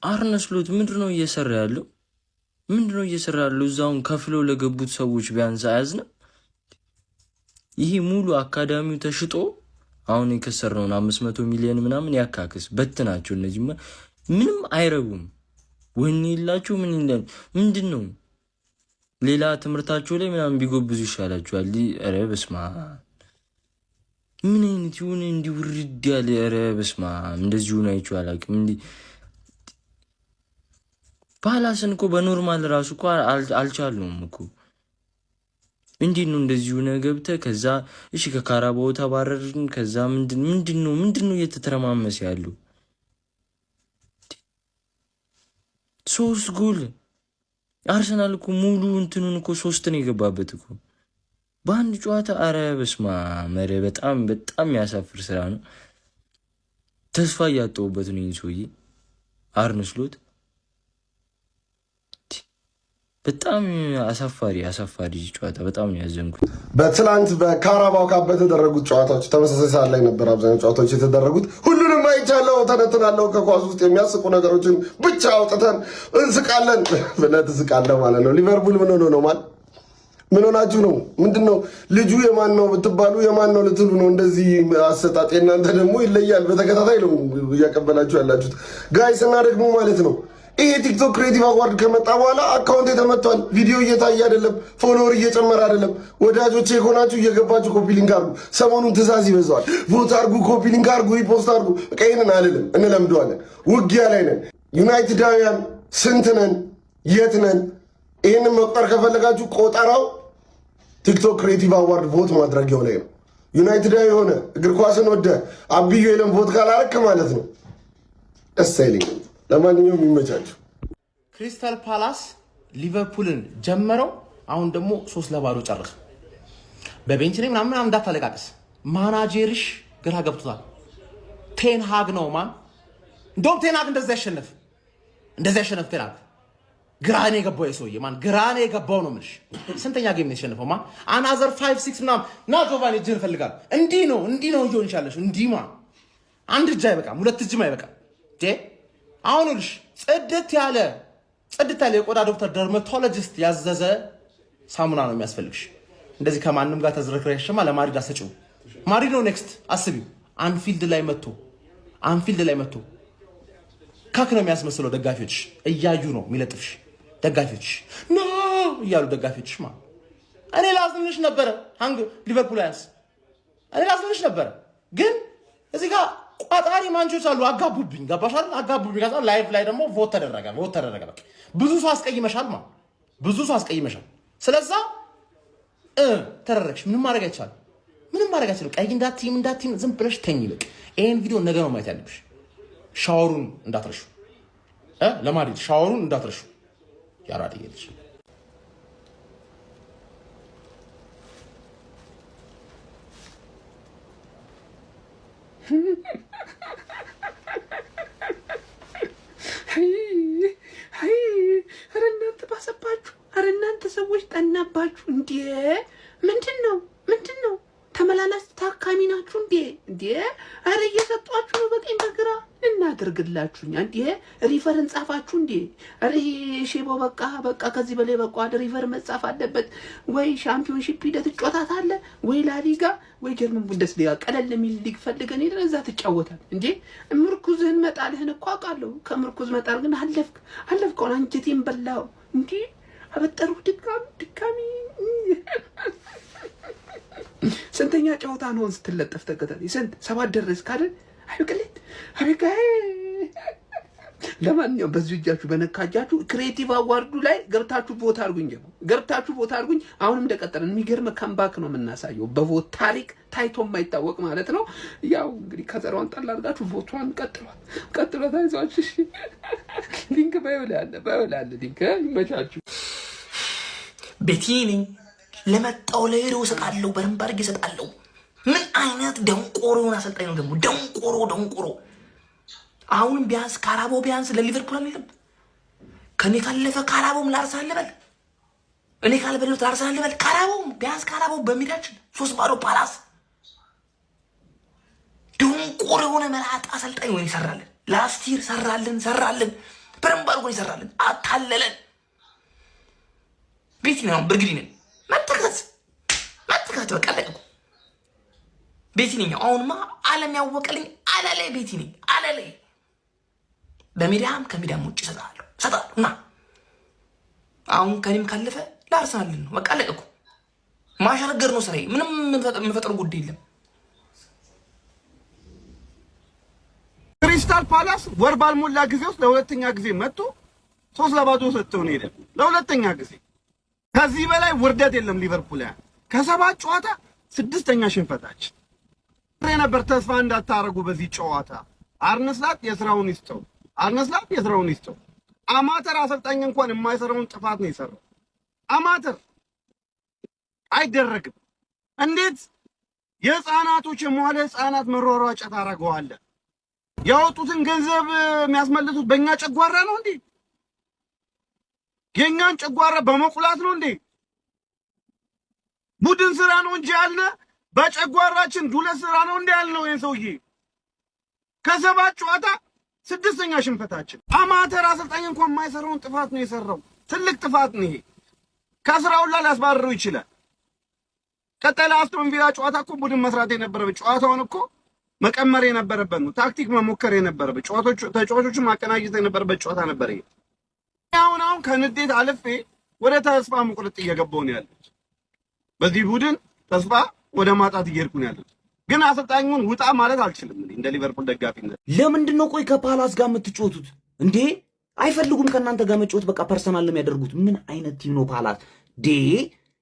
አርነ ስሎት ምንድነው እየሰራ ያለው? ምንድነው እየሰራ ያለው? እዛውን ከፍለው ለገቡት ሰዎች ቢያንስ አያዝንም? ይሄ ሙሉ አካዳሚው ተሽጦ አሁን የከሰርነውን 500 ሚሊዮን ምናምን ያካክስ በትናቸው። እነዚህ ምንም አይረቡም። ወኔ የላችሁ ምን ይላል? ምንድነው ሌላ ትምህርታቸው ላይ ምናምን ቢጎብዙ ይሻላችኋል። ኧረ በስመ አብ ምን አይነት ይሁን እንዲህ ውርድ ያለ። ኧረ በስመ አብ እንደዚህ ሆነ አይቼው አላውቅም። እንዲህ ፓላስን እኮ በኖርማል ራሱ እኮ አልቻልነውም እኮ። እንዴት ነው እንደዚህ ሆነ ገብተህ ከዛ እሺ ከካራባው ተባረርን። ከዛ ምንድነው እየተተረማመሰ ያለው? 3 ጎል አርሰናል እኮ ሙሉ እንትኑን እኮ 3 ነው የገባበት እኮ በአንድ ጨዋታ። አረ በስማ መረ በጣም የሚያሳፍር ስራ ነው። ተስፋ እያጠውበት ነው ይህን ሰውዬ አርነ ስሎት። በጣም አሳፋሪ ጨዋታ። በጣም ነው ያዘንኩት። በትላንት በካራባው ካፕ በተደረጉት ጨዋታዎች ተመሳሳይ ሰዓት ላይ ነበር አብዛኛው ጨዋታዎች የተደረጉት። ሁሉንም አይቻለሁ፣ ተነትናለሁ። ከኳስ ውስጥ የሚያስቁ ነገሮችን ብቻ አውጥተን እንስቃለን ብለህ ትስቃለህ ማለት ነው። ሊቨርፑል ምን ሆኖ ነው ማለት ምን ሆናችሁ ነው? ምንድነው? ልጁ የማን ነው ብትባሉ የማን ነው ልትሉ ነው? እንደዚህ አሰጣጥ እናንተ ደግሞ ይለያል። በተከታታይ ነው እያቀበላችሁ ያላችሁት ጋይስ። እና ደግሞ ማለት ነው ይሄ ቲክቶክ ክሬቲቭ አዋርድ ከመጣ በኋላ አካውንት ተመቷል። ቪዲዮ እየታየ አይደለም፣ ፎሎወር እየጨመረ አይደለም። ወዳጆቼ የሆናችሁ እየገባችሁ ኮፒ ሊንክ አርጉ። ሰሞኑን ትእዛዝ ይበዛዋል። ቮት አርጉ፣ ኮፒ ሊንክ አርጉ፣ ሪፖስት አርጉ። በቃ ይሄንን አልልም፣ እንለምደዋለን። ውጊያ ላይ ነን። ዩናይትዳውያን ስንት ነን? የት ነን? ይህንን መቁጠር ከፈለጋችሁ ቆጠራው ቲክቶክ ክሬቲቭ አዋርድ ቮት ማድረጊያው ላይ ነው። ዩናይትዳዊ የሆነ እግር ኳስን ወደ አብዩ የለም ቮት ካላረክ ማለት ነው ደስ አይለኝም። ለማንኛውም ይመቻችሁ። ክሪስታል ፓላስ ሊቨርፑልን ጀመረው። አሁን ደግሞ 3-0 ጨረሰ። በቤንች ላይ ምናምን እንዳታለቃቅስ። ማናጀርሽ ግራ ገብቶታል። ቴንሃግ ነው ማን እንደውም ቴንሃግ እንደዛ ያሸነፍ ቴንሃግ ግራኔ የገባው የሰውዬ ማን ግራኔ የገባው ነው የምልሽ። ስንተኛ ጌም ነው የተሸነፈው? ማን አናዘር 5-6 ምናምን ና ጆቫኒ እጅህን እፈልጋለሁ። እንዲህ ነው እየሆን ይቻለሽ። እንዲህ ማ አንድ እጅ አይበቃም፣ 2 እጅም አይበቃም። አሁን ልሽ ጽድት ያለ የቆዳ ዶክተር ደርማቶሎጂስት ያዘዘ ሳሙና ነው የሚያስፈልግሽ። እንደዚህ ከማንም ጋር ተዝረክረሽማ ለማድሪድ አሰጪው። ማድሪድ ነው ኔክስት አስቢው። አንፊልድ ላይ መጥቶ ካክ ነው የሚያስመስለው። ደጋፊዎች እያዩ ነው የሚለጥፍሽ። ደጋፊዎች ኖ እያሉ ደጋፊዎች እኔ ላዝንልሽ ነበረ። ሃንግ ሊቨርፑላንስ እኔ ላዝንልሽ ነበረ፣ ግን እዚህ ጋር ቋጣሪ ማንቾች አሉ። አጋቡብኝ። ገባሽ አይደል? አጋቡብኝ። ከዛ ላይቭ ላይ ደግሞ ቮት ተደረገ። በቃ ብዙ ሰው አስቀይመሻል። ስለዛ ተደረግሽ። ምንም ማድረግ አይቻልም። ቀይ እንዳትይም ዝም ብለሽ ተኝ። በቃ ይሄን ቪዲዮ ነገ ነው ማየት ያለብሽ። ሻወሩን እንዳትረሹ፣ ለማድረግ ሻወሩን እንዳትረሹ። ያራድ ይልሽ ኧረ እናንተ ባሰባችሁ። ኧረ እናንተ ሰዎች ጠናባችሁ እንዴ! ምንድን ነው? ተመላላስ ታካሚ ናችሁ እንዴ? ኧረ እየሰጧችሁ ነው በቀኝ በግራ። እናደርግላችሁኛ እንዴ? ሪፈርን ጻፋችሁ እንዴ? ኧረ ሼቦ በቃ ከዚህ በላይ በቃ ሪፈር መጻፍ አለበት። ወይ ሻምፒዮንሺፕ ሂደት ጮታት አለ፣ ወይ ላሊጋ፣ ወይ ጀርመን ቡንደስሊጋ። ቀለል የሚል ሊግ ፈልገን ሄደን እዛ ትጫወታል እንዴ? ምርኩዝህን መጣልህን እኮ አውቃለሁ። ከምርኩዝ መጣል ግን አለፍከው። አንጀቴን በላው እንዴ? አበጠሩ ድጋሚ ስንተኛ ጨዋታ ነው ስትለጠፍ ተከታታይ? ስንት 7 ደረስ ካለ አይበቅልት አበቃ። ለማንኛውም በዚህ እጃችሁ በነካጃችሁ ክሬቲቭ አዋርዱ ላይ ገብታችሁ ቮት አድርጉኝ። አሁንም እንደቀጠለ የሚገርም ካምባክ ነው የምናሳየው። በቮት ታሪክ ታይቶ የማይታወቅ ማለት ነው። ያው እንግዲህ ከዘራውን ጠላ አድርጋችሁ ቮቷን ቀጥሏት። አይዟችሁ። እሺ ሊንክ ባይወላለ ሊንክ ይመቻችሁ። ቤቲኒ ለመጣው ለሄዶ እሰጣለሁ፣ በደንብ አድርጌ እሰጣለሁ። ምን አይነት ደንቆሮውን አሰልጣኝ ነው ደግሞ! ደንቆሮ። አሁንም ቢያንስ ካራቦ ቢያንስ ለሊቨርፑል አይደለም። ከኔ ካለፈ ካራቦም ለአርሰናል ልበል፣ እኔ ካልበለጥ ለአርሰናል ልበል። ካራቦ በሜዳችን 3-0 ፓላስ። ደንቆሮ የሆነ መላጣ አሰልጣኝ ወይ ሰራልን። ላስት ይር ሰራልን። በደንብ አድርጎ ይሰራልን። አታለለን። ቤቲ ነው ብርግዲ ነን መተከት በቃ ለቀቁ። ቤቲ ነኝ አሁንማ ዓለም ያወቀልኝ አለላይ ቤቲ ነኝ አለላይ። በሚዲያም ከሚዲያም ውጭ እሰጥሃለሁ እና አሁን ከኔም ካለፈ ለአርሰናል ነው በቃ ለቀቁ። ማሸረገር ነው ስራዬ። ምንም የምፈጥረው ጉዳይ የለም። ክሪስታል ፓላስ ወር ባልሞላ ጊዜ ውስጥ ለሁለተኛ ጊዜ መጥቶ 3-0 ሰጥተው ነው ሄደ። ለሁለተኛ ጊዜ ከዚህ በላይ ውርደት የለም። ሊቨርፑል ከ7 ጨዋታ 6ኛ ሽንፈታችን ነበር። ተስፋ እንዳታረጉ በዚህ ጨዋታ። አርነ ስላት የስራውን ይስጠው። አማተር አሰልጣኝ እንኳን የማይሰራውን ጥፋት ነው የሰራው። አማተር አይደረግም። እንዴት የህፃናቶች የመዋለ ህፃናት መሯሯጫ ታደርገዋለህ? ያወጡትን ገንዘብ የሚያስመልሱት በእኛ ጨጓራ ነው እንዴ? የኛን ጨጓራ በመቁላት ነው እንዴ? ቡድን ስራ ነው እንጂ ያልነ በጨጓራችን ዱለት ስራ ነው እንዴ ያልነው? ይሄን ሰውዬ ከ7 ጨዋታ 6ኛ ሽንፈታችን። አማተር አሰልጣኝ እንኳን የማይሰራውን ጥፋት ነው የሰራው። ትልቅ ጥፋት ነው ይሄ። ከስራው ላይ ሊያስባርረው ይችላል። ቀጣይ አስቶን ቪላ ጨዋታ እኮ ቡድን መስራት የነበረበት ጨዋታውን እኮ መቀመር የነበረበት ነው። ታክቲክ መሞከር የነበረበት ተጫዋቾቹን ማቀናጀት የነበረበት ጨዋታ ነበር ይሄ። አሁን ከንዴት አልፌ ወደ ተስፋ መቁረጥ እየገባሁ ነው ያለሁት። በዚህ ቡድን ተስፋ ወደ ማጣት እየሄድኩ ነው ያለሁት። ግን አሰልጣኙን ውጣ ማለት አልችልም እንደ ሊቨርፑል ደጋፊነት። ለምንድን ነው ቆይ ከፓላስ ጋር የምትጫወቱት እንዴ? አይፈልጉም ከእናንተ ጋር መጫወት፣ በቃ ፐርሰናል ለሚያደርጉት። ምን አይነት ቲም ነው ፓላስ ዴ?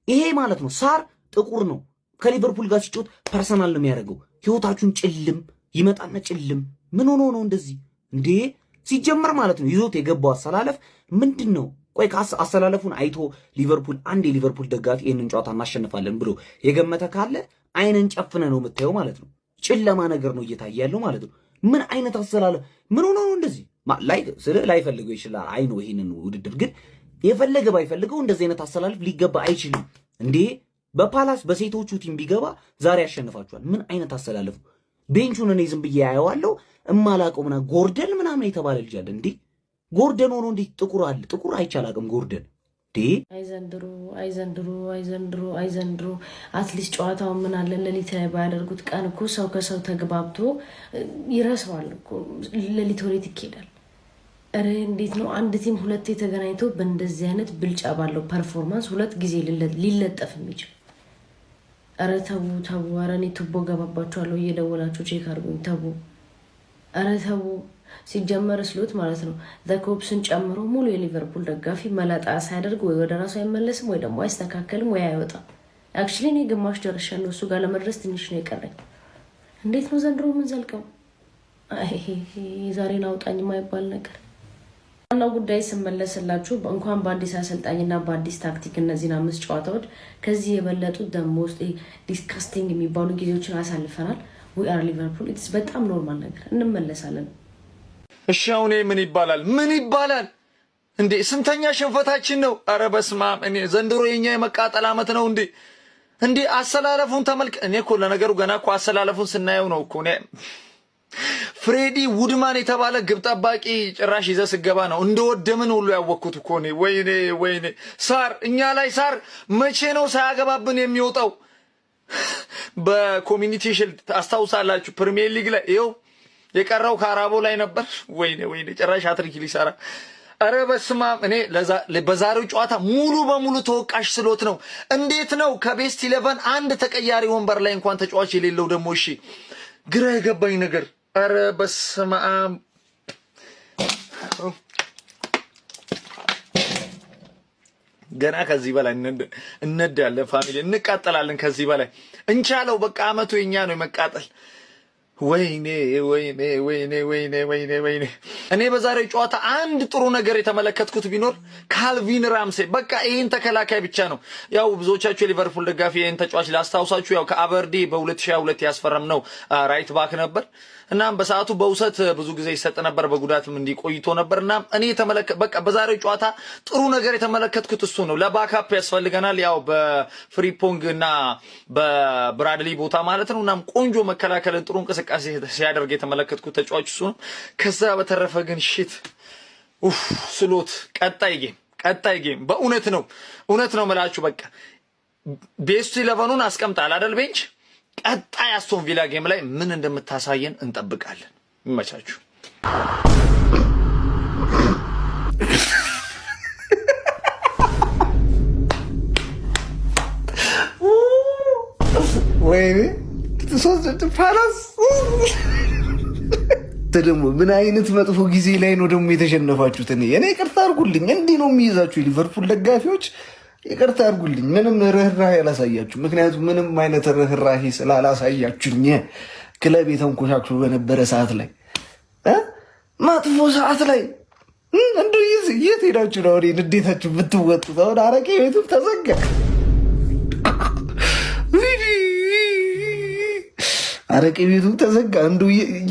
ይሄ ማለት ነው ሳር ጥቁር ነው። ከሊቨርፑል ጋር ሲጫወት ፐርሰናል ነው የሚያደርገው። ህይወታችሁን ጭልም ይመጣና ጭልም። ምን ሆኖ ነው እንደዚህ እንዴ? ሲጀመር ማለት ነው ይዞት የገባው አሰላለፍ ምንድን ነው? ቆይ አሰላለፉን አይቶ ሊቨርፑል አንድ የሊቨርፑል ደጋፊ ይህንን ጨዋታ እናሸንፋለን ብሎ የገመተ ካለ አይንን ጨፍነ ነው የምታየው ማለት ነው። ጨለማ ነገር ነው እየታየ ያለው ማለት ነው። ምን አይነት አሰላለፍ? ምን ሆኖ ነው እንደዚህ? ላይፈልገው ይችላል። አይ ነው ይሄንን ውድድር ግን የፈለገ ባይፈልገው እንደዚህ አይነት አሰላለፍ ሊገባ አይችልም እንዴ። በፓላስ በሴቶቹ ቲም ቢገባ ዛሬ ያሸንፋቸዋል። ምን አይነት አሰላለፍ? ቤንቹን እኔ ዝም ብዬ ያየዋለሁ እማላቀው ምናምን ጎርደን ምናምን የተባለ ልጅ አለ እንዴ። ጎርደን ሆኖ እንዴት ጥቁር አለ? ጥቁር አይቻላቅም ጎርደን ዴ። አይዘንድሮ አትሊስት ጨዋታው ምን አለ ሌሊት ላይ ባያደርጉት። ቀን እኮ ሰው ከሰው ተግባብቶ ይረሳዋል እኮ። ሌሊት ወዴት ይኬዳል? እረ እንዴት ነው አንድ ቲም ሁለቴ ተገናኝቶ በእንደዚህ አይነት ብልጫ ባለው ፐርፎርማንስ 2 ጊዜ ሊለጠፍ የሚችል? እረ ተው። እረ እኔ ቱቦ ገባባችኋለሁ። እየደወላችሁ ቼክ አድርጉኝ። ተው። እረ ተው። ሲጀመር ስሎት ማለት ነው ዘኮብስን ጨምሮ ሙሉ የሊቨርፑል ደጋፊ መላጣ ሳያደርግ ወይ ወደ ራሱ አይመለስም ወይ ደግሞ አይስተካከልም ወይ አይወጣም። አክቹሊ እኔ ግማሽ ደርሻለሁ። እሱ ጋር ለመድረስ ትንሽ ነው የቀረኝ። እንዴት ነው ዘንድሮ ምን ዘልቀው? ዛሬን አውጣኝ የማይባል ነገር። ዋናው ጉዳይ ስመለስላችሁ እንኳን በአዲስ አሰልጣኝና በአዲስ ታክቲክ እነዚህን 5 ጨዋታዎች ከዚህ የበለጡ ደሞ ውስጥ ዲስካስቲንግ የሚባሉ ጊዜዎችን አሳልፈናል። ዊ አር ሊቨርፑል። ኢትስ በጣም ኖርማል ነገር። እንመለሳለን። እሺ አሁን ምን ይባላል እንዴ? ስንተኛ ሽንፈታችን ነው? አረ በስመ አብ። እኔ ዘንድሮ የኛ የመቃጠል አመት ነው እንዴ? አሰላለፉን ተመልክ። እኔ እኮ ለነገሩ ገና እኮ አሰላለፉን ስናየው ነው እኮ ፍሬዲ ውድማን የተባለ ግብ ጠባቂ ጭራሽ ይዘህ ስገባ ነው እንደወደምን ሁሉ ያወቅኩት እኮ እኔ። ወይኔ ሳር፣ እኛ ላይ ሳር መቼ ነው ሳያገባብን የሚወጣው? በኮሚኒቲ ሺልድ አስታውሳላችሁ? ፕሪሚየር ሊግ ላይ ይኸው የቀረው ካራቦ ላይ ነበር። ወይኔ ጭራሽ አትሪክ ሊሰራ። አረ በስመ አብ። እኔ በዛሬው ጨዋታ ሙሉ በሙሉ ተወቃሽ ስሎት ነው። እንዴት ነው ከቤስት 11 አንድ ተቀያሪ ወንበር ላይ እንኳን ተጫዋች የሌለው ደግሞ? እሺ ግራ የገባኝ ነገር። አረ በስመ አብ። ገና ከዚህ በላይ እነዳለን ፋሚሊ፣ እንቃጠላለን። ከዚህ በላይ እንቻለው። በቃ አመቱ የኛ ነው የመቃጠል። ወይኔ እኔ በዛሬው ጨዋታ አንድ ጥሩ ነገር የተመለከትኩት ቢኖር ካልቪን ራምሴ። በቃ ይሄን ተከላካይ ብቻ ነው። ያው ብዙዎቻችሁ የሊቨርፑል ደጋፊ ይሄን ተጫዋች ላስታውሳችሁ፣ ያው ከአበርዲ በ2022 ያስፈረምነው ራይት ባክ ነበር። እናም በሰዓቱ በውሰት ብዙ ጊዜ ይሰጥ ነበር፣ በጉዳትም እንዲቆይቶ ነበር። እናም እኔ በቃ በዛሬው ጨዋታ ጥሩ ነገር የተመለከትኩት እሱ ነው። ለባካፕ ያስፈልገናል፣ ያው በፍሪፖንግ እና በብራድሊ ቦታ ማለት ነው። እናም ቆንጆ መከላከልን ጥሩ እንቅስቃሴ ሲያደርግ የተመለከትኩት ተጫዋች እሱ ነው። ከዛ በተረፈ ግን ስሎት ቀጣይ ጌም በእውነት ነው መላችሁ። በቃ ቤስት 11ን አስቀምጣል አይደል ቤንች። ቀጣይ አስቶን ቪላ ጌም ላይ ምን እንደምታሳየን እንጠብቃለን። ይመቻችሁ። ወይኔ ሶስት ፓላስ ደግሞ ምን አይነት መጥፎ ጊዜ ላይ ነው ደግሞ የተሸነፋችሁት? እኔ ይቅርታ አድርጉልኝ። እንዲህ ነው የሚይዛችሁ ሊቨርፑል ደጋፊዎች፣ ይቅርታ አድርጉልኝ። ምንም ርህራሄ አላሳያችሁ። ምክንያቱም ምንም አይነት ርህራሄ ስላላሳያችሁኝ ክለብ የተንኮሻክሾ በነበረ ሰዓት ላይ መጥፎ ሰዓት ላይ እንዱ የት ሄዳችሁ ነው ንዴታችሁ ብትወጡት? አሁን አረቄ ቤቱ ተዘጋ። አረቄ ቤቱ ተዘጋ። እንዱ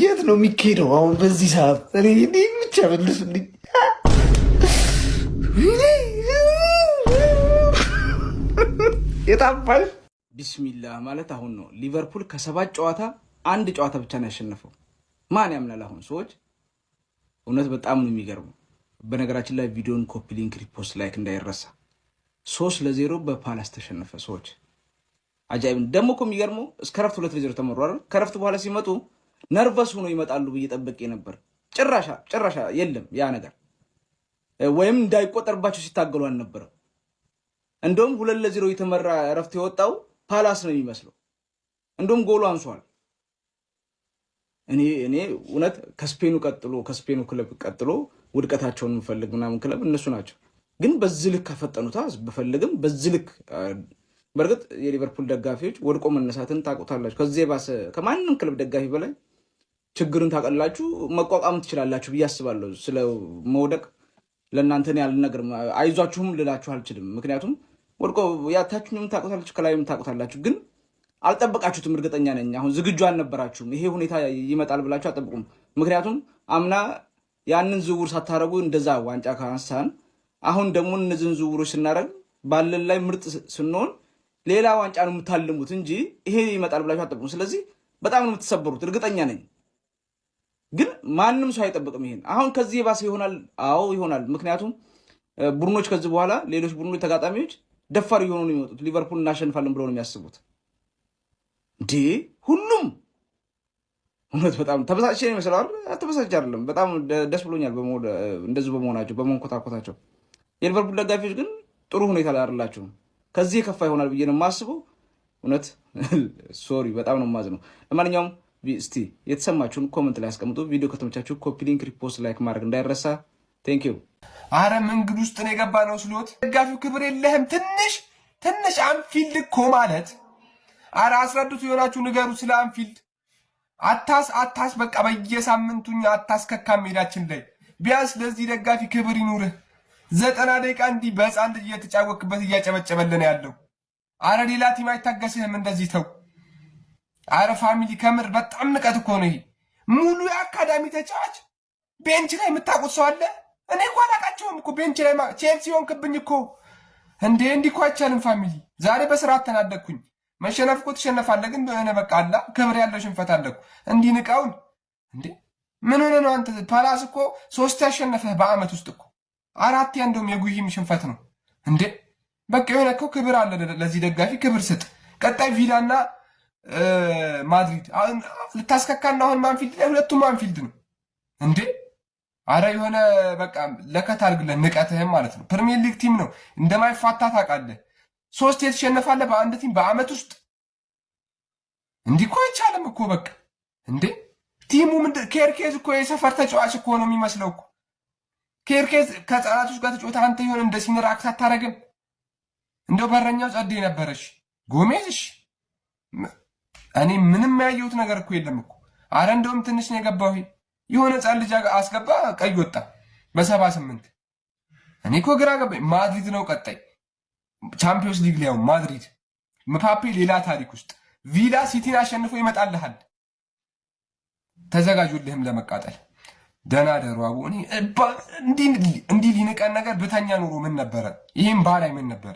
የት ነው የሚካሄደው አሁን በዚህ ሰዓት? እኔ ብቻ መልሱልኝ። የታባል ቢስሚላህ ማለት አሁን ነው። ሊቨርፑል ከ7 ጨዋታ 1 ጨዋታ ብቻ ነው ያሸነፈው። ማን ያምናል? አሁን ሰዎች እውነት በጣም ነው የሚገርመው። በነገራችን ላይ ቪዲዮን ኮፒ ሊንክ፣ ሪፖስት፣ ላይክ እንዳይረሳ። 3-0 በፓላስ ተሸነፈ። ሰዎች አጃይብ። ደግሞ እኮ የሚገርመው እስከ ረፍት 2-0 ተመሩ አይደል? ከረፍት በኋላ ሲመጡ ነርቨስ ሆኖ ይመጣሉ ብዬ ጠብቄ ነበር። ጭራሻ የለም ያ ነገር፣ ወይም እንዳይቆጠርባቸው ሲታገሉ አልነበረም። እንደውም 2-0 የተመራ ረፍት የወጣው ፓላስ ነው የሚመስለው። እንደውም ጎሉ አንሷል። እኔ እውነት ከስፔኑ ክለብ ቀጥሎ ውድቀታቸውን የምፈልግ ምናምን ክለብ እነሱ ናቸው። ግን በዚህ ልክ ከፈጠኑታ በፈልግም በዚህ ልክ በእርግጥ የሊቨርፑል ደጋፊዎች ወድቆ መነሳትን ታውቁታላችሁ። ከዚህ የባሰ ከማንም ክለብ ደጋፊ በላይ ችግርን ታቀላችሁ መቋቋም ትችላላችሁ ብዬ አስባለሁ። ስለ መውደቅ ለእናንተ ያለ ነገር አይዟችሁም ልላችሁ አልችልም። ምክንያቱም ወድቆ ያታችሁም ታውቁታላችሁ፣ ከላይም ታውቁታላችሁ። ግን አልጠበቃችሁትም፣ እርግጠኛ ነኝ። አሁን ዝግጁ አልነበራችሁም። ይሄ ሁኔታ ይመጣል ብላችሁ አልጠብቁም። ምክንያቱም አምና ያንን ዝውውር ሳታረጉ እንደዛ ዋንጫ ካነሳን፣ አሁን ደግሞ እነዚህን ዝውውሮች ስናደርግ ባለን ላይ ምርጥ ስንሆን ሌላ ዋንጫ ነው የምታልሙት እንጂ ይሄ ይመጣል ብላችሁ አልጠብቁም። ስለዚህ በጣም ነው የምትሰበሩት፣ እርግጠኛ ነኝ። ግን ማንም ሰው አይጠብቅም ይሄን። አሁን ከዚህ የባሰ ይሆናል። አዎ ይሆናል። ምክንያቱም ቡድኖች ከዚህ በኋላ ሌሎች ቡድኖች ተጋጣሚዎች ደፋር እየሆኑ ነው የሚመጡት። ሊቨርፑል እናሸንፋለን ብለው ነው የሚያስቡት። እንዴ ሁሉም እውነት በጣም ተበሳጭ ነው ይመስላል። ተበሳጭ አይደለም፣ በጣም ደስ ብሎኛል እንደዚህ በመሆናቸው በመንኮታኮታቸው። የሊቨርፑል ደጋፊዎች ግን ጥሩ ሁኔታ ላይ አይደላችሁም። ከዚህ የከፋ ይሆናል ብዬ ነው የማስበው። እውነት ሶሪ፣ በጣም ነው የማዝነው። ለማንኛውም እስቲ የተሰማችሁን ኮመንት ላይ አስቀምጡ። ቪዲዮ ከተመቻችሁ ኮፒ ሊንክ፣ ሪፖስት፣ ላይክ ማድረግ እንዳይረሳ። ቴንክ ዩ። አረ መንገድ ውስጥ ነው የገባ ነው ስሎት። ደጋፊው ክብር የለህም። ትንሽ አንፊልድ እኮ ማለት አረ አስረዱት፣ የሆናችሁ ንገሩ ስለ አንፊልድ። አታስ በቃ በየሳምንቱኛ አታስከካ ሜዳችን ላይ። ቢያንስ ለዚህ ደጋፊ ክብር ይኑርህ። 90 ደቂቃ እንዲህ በህፃን ልጅ እየተጫወክበት እያጨበጨበልን ያለው። አረ ሌላ ቲም አይታገስህም እንደዚህ ተው። አረ ፋሚሊ ከምር በጣም ንቀት እኮ ነው ይሄ። ሙሉ የአካዳሚ ተጫዋች ቤንች ላይ የምታውቁት ሰው አለ? እኔ እኮ አላውቃቸውም እኮ ቤንች ላይ ቼልሲ ሆንክብኝ እኮ እንዴ! እንዲህ እኮ አይቻልም ፋሚሊ። ዛሬ በስራ አተናደግኩኝ። መሸነፍ እኮ ትሸነፋለህ፣ ግን በሆነ በቃ አላ ክብር ያለው ሽንፈት አለኩ። እንዲህ ንቃውን እንዴ! ምን ሆነ ነው አንተ? ፓላስ እኮ 3 ያሸነፈህ በአመት ውስጥ እኮ 4 እንደውም የጉሂም ሽንፈት ነው እንዴ! በቃ የሆነ እኮ ክብር አለ። ለዚህ ደጋፊ ክብር ስጥ። ቀጣይ ቪላና ማድሪድ ልታስከካና አሁን ማንፊልድ ላይ ሁለቱም ማንፊልድ ነው እንዴ! አረ የሆነ በቃ ለከት አድርግለን ንቀትህም ማለት ነው። ፕሪሚየር ሊግ ቲም ነው እንደማይፋታ ታውቃለህ። 3 የተሸነፋለህ በአንድ ቲም በአመት ውስጥ እንዲህ እኮ አይቻልም እኮ በቃ እንዴ! ቲሙ ኬርኬዝ እኮ የሰፈር ተጫዋች እኮ ነው የሚመስለው እኮ። ኬርኬዝ ከህፃናቶች ጋር ተጫወተ። አንተ የሆነ እንደ ሲኒር አክት አታረግም? እንደው በረኛው ጸዴ ነበረሽ ጎሜዝሽ። እኔ ምንም ያየሁት ነገር እኮ የለም እኮ። አረ እንደውም ትንሽ ነው የገባው። የሆነ ህፃን ልጅ አስገባ፣ ቀይ ወጣ በ78። እኔ እኮ ግራ ገባኝ። ማድሪድ ነው ቀጣይ ቻምፒዮንስ ሊግ ላይ ማድሪድ ምፓፔ ሌላ ታሪክ ውስጥ። ቪላ ሲቲን አሸንፎ ይመጣልሃል። ተዘጋጁልህም ለመቃጠል። ደህና ደሩ አቡ። እኔ እንዲህ ሊንቀን ነገር ብተኛ ኑሮ ምን ነበረ? ይሄም ባላይ ምን ነበረ?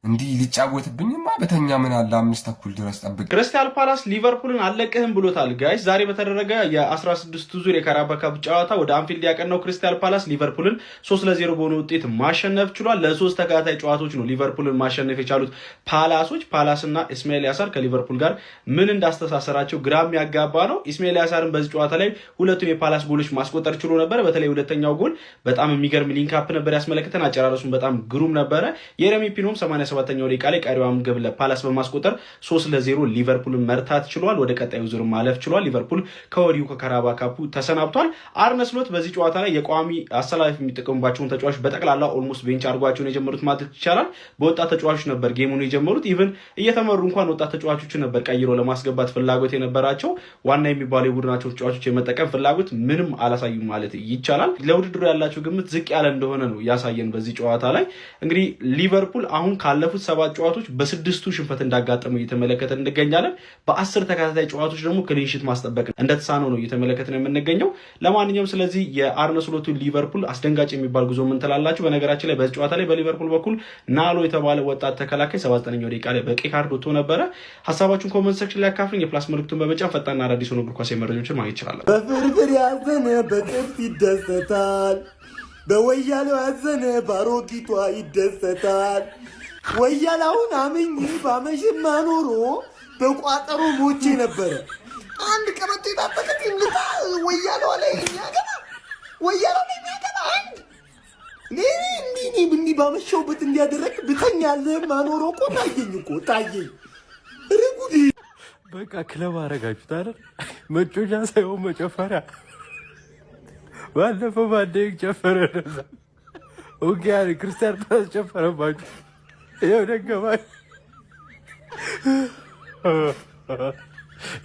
እንዲህ ሊጫወትብኝማ በተኛ ምን አለ 5:30 ድረስ ጠብቅ። ክሪስታል ፓላስ ሊቨርፑልን አለቅህም ብሎታል። ጋይስ ዛሬ በተደረገ የ16ቱ ዙር የካራባኦ ካፕ ጨዋታ ወደ አንፊልድ ያቀናው ክሪስታል ፓላስ ሊቨርፑልን 3-0 በሆነ ውጤት ማሸነፍ ችሏል። ለሶስት ተከታታይ ጨዋታዎች ነው ሊቨርፑልን ማሸነፍ የቻሉት ፓላሶች። ፓላስና ኢስማኤል ያሳር ከሊቨርፑል ጋር ምን እንዳስተሳሰራቸው ግራም ያጋባ ነው። ኢስማኤል ያሳርን በዚህ ጨዋታ ላይ ሁለቱን የፓላስ ጎሎች ማስቆጠር ችሎ ነበር። በተለይ ሁለተኛው ጎል በጣም የሚገርም ሊንክ አፕ ነበር ያስመለከተን። አጨራረሱን በጣም ግሩም ነበረ። የረሚ ፒኖም 87ኛው ደቂቃ ላይ ቀሪዋን ግብ ለፓላስ በማስቆጠር 3-0 ሊቨርፑልን መርታት ችሏል። ወደ ቀጣዩ ዙር ማለፍ ችሏል። ሊቨርፑል ከወዲሁ ከካራባኦ ካፑ ተሰናብቷል። አርነ ስሎት በዚህ ጨዋታ ላይ የቋሚ አሰላፊ የሚጠቀሙባቸውን ተጫዋቾች በጠቅላላ ኦልሞስት ቤንች አድርጓቸውን የጀመሩት ማለት ይቻላል። በወጣት ተጫዋቾች ነበር ጌሙን የጀመሩት። ኢቭን እየተመሩ እንኳን ወጣት ተጫዋቾችን ነበር ቀይሮ ለማስገባት ፍላጎት የነበራቸው። ዋና የሚባሉ የቡድናቸው ተጫዋቾች የመጠቀም ፍላጎት ምንም አላሳዩም ማለት ይቻላል። ለውድድሩ ያላቸው ግምት ዝቅ ያለ እንደሆነ ነው ያሳየን በዚህ ጨዋታ ላይ። እንግዲህ ሊቨርፑል አሁን ካለፉት 7 ጨዋታዎች በ6ቱ ሽንፈት እንዳጋጠመው እየተመለከተን እንገኛለን። በ10 ተከታታይ ጨዋታዎች ደግሞ ክሊንሺት ማስጠበቅ እንደተሳነው ነው እየተመለከተን የምንገኘው። ለማንኛውም ስለዚህ የአርነ ስሎቱ ሊቨርፑል አስደንጋጭ የሚባል ጉዞ ምን ትላላችሁ? በነገራችን ላይ በዚህ ጨዋታ ላይ በሊቨርፑል በኩል ናሎ የተባለ ወጣት ተከላካይ 79ኛው ደቂቃ ላይ በቀይ ካርድ ወጥቶ ነበረ። ሀሳባችሁን ኮሜንት ሴክሽን ላይ አካፍሉኝ። የፕላስ ምልክቱን በመጫን ፈጣንና አዳዲስ ሆኖ እግር ኳስ መረጃዎችን ማግኘት ይችላል። በፍርፍር ያዘነ በጥፍ ይደሰታል፣ በወያለው ያዘነ ባሮጊቷ ይደሰታል። ወያላውን አምኜ ባመሽማ ኖሮ በቋጠሮ ሞቼ ነበረ። አንድ ቀበቶ የታጠቀ ልጣ ወያላው ላይ የሚያገባ ወያላው ላይ የሚያገባ አንድ እንዲህ ባመሸውበት እንዲያደረግ ብተኛልህ ማኖሮ እኮ ታየኝ። ርጉዲ በቃ ክለብ አረጋችሁት አይደል? መጮቻ ሳይሆን መጨፈሪያ። ባለፈው ባንዴ ጨፈረ ነዛ ኦኬ ክርስቲያን ፓላስ ጨፈረባችሁ። ይኸው ደገማችሁ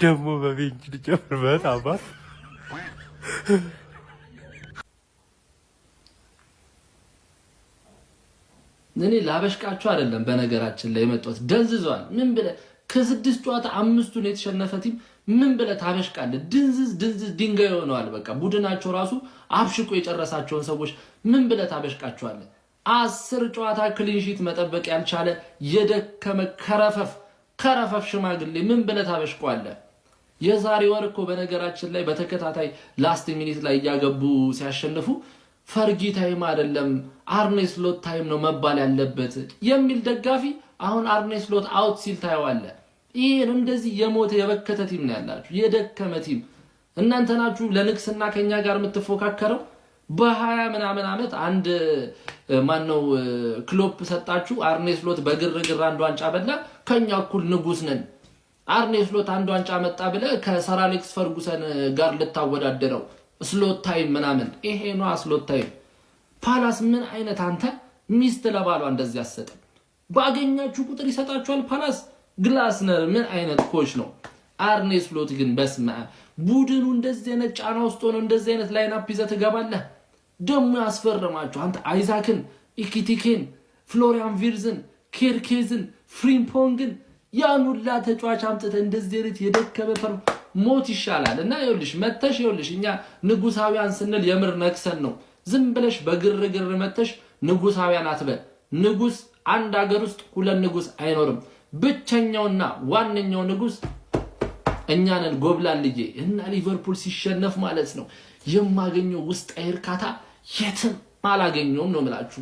ደግሞ በቤንች ልጨፍርበት አባት እኔ ላበሽቃችሁ አይደለም። በነገራችን ላይ የመጣሁት ደንዝዟል። ምን ብለህ ከ6 ጨዋታ 5ቱን የተሸነፈ ቲም ምን ብለህ ታበሽቃለህ? ድንዝዝ ድንጋይ ሆነዋል። በቃ ቡድናቸው ራሱ አብሽቆ የጨረሳቸውን ሰዎች ምን ብለህ ታበሽቃቸዋለህ? 10 ጨዋታ ክሊንሺት መጠበቅ ያልቻለ የደከመ ከረፈፍ ሽማግሌ ምን ብለህ ታበሽቀዋለህ? የዛሬ ወር እኮ በነገራችን ላይ በተከታታይ ላስት ሚኒት ላይ እያገቡ ሲያሸንፉ ፈርጊ ታይም አይደለም አርኔ ስሎት ታይም ነው መባል ያለበት የሚል ደጋፊ አሁን አርኔ ስሎት አውት ሲል ታየዋለህ። ይሄን እንደዚህ የሞተ የበከተ ቲም ነው ያላችሁ፣ የደከመ ቲም። እናንተ ናችሁ ለንግስና ከኛ ጋር የምትፎካከረው። በ20 ምናምን ዓመት አንድ ማነው ክሎፕ ሰጣችሁ። አርኔ ስሎት በግርግር አንድ ዋንጫ በላ። ከኛ እኩል ንጉስ ነን። አርኔ ስሎት አንድ ዋንጫ መጣ ብለ ከሰር አሌክስ ፈርጉሰን ጋር ልታወዳደረው ስሎት ታይም ምናምን። ይሄ ነው ስሎት ታይም። ፓላስ ምን አይነት አንተ ሚስት ለባሏ እንደዚህ ያሰጠ ባገኛችሁ ቁጥር ይሰጣችኋል። ፓላስ ግላስነር ምን አይነት ኮች ነው? አርኔ ስሎት ግን በስመ አብ ቡድኑ እንደዚህ አይነት ጫና ውስጥ ሆኖ እንደዚህ አይነት ላይናፕ ይዘህ ትገባለህ። ደሞ ያስፈረማችሁ አንተ አይዛክን፣ ኢኪቲኬን፣ ፍሎሪያን ቪርዝን፣ ኬርኬዝን፣ ፍሪምፖንግን ያን ሁላ ተጫዋች አምጥተህ እንደዚህ አይነት የደከመ ሞት ይሻላል። እና ይኸውልሽ መተሽ ይኸውልሽ እኛ ንጉሳውያን ስንል የምር ነክሰን ነው። ዝም ብለሽ በግርግር መተሽ ንጉሳውያን አትበል። ንጉስ አንድ ሀገር ውስጥ ሁለት ንጉስ አይኖርም። ብቸኛውና ዋነኛው ንጉስ እኛንን ጎብላልዬ እና ሊቨርፑል ሲሸነፍ ማለት ነው የማገኘው ውስጣዊ እርካታ የትም አላገኘውም ነው የምላችሁ።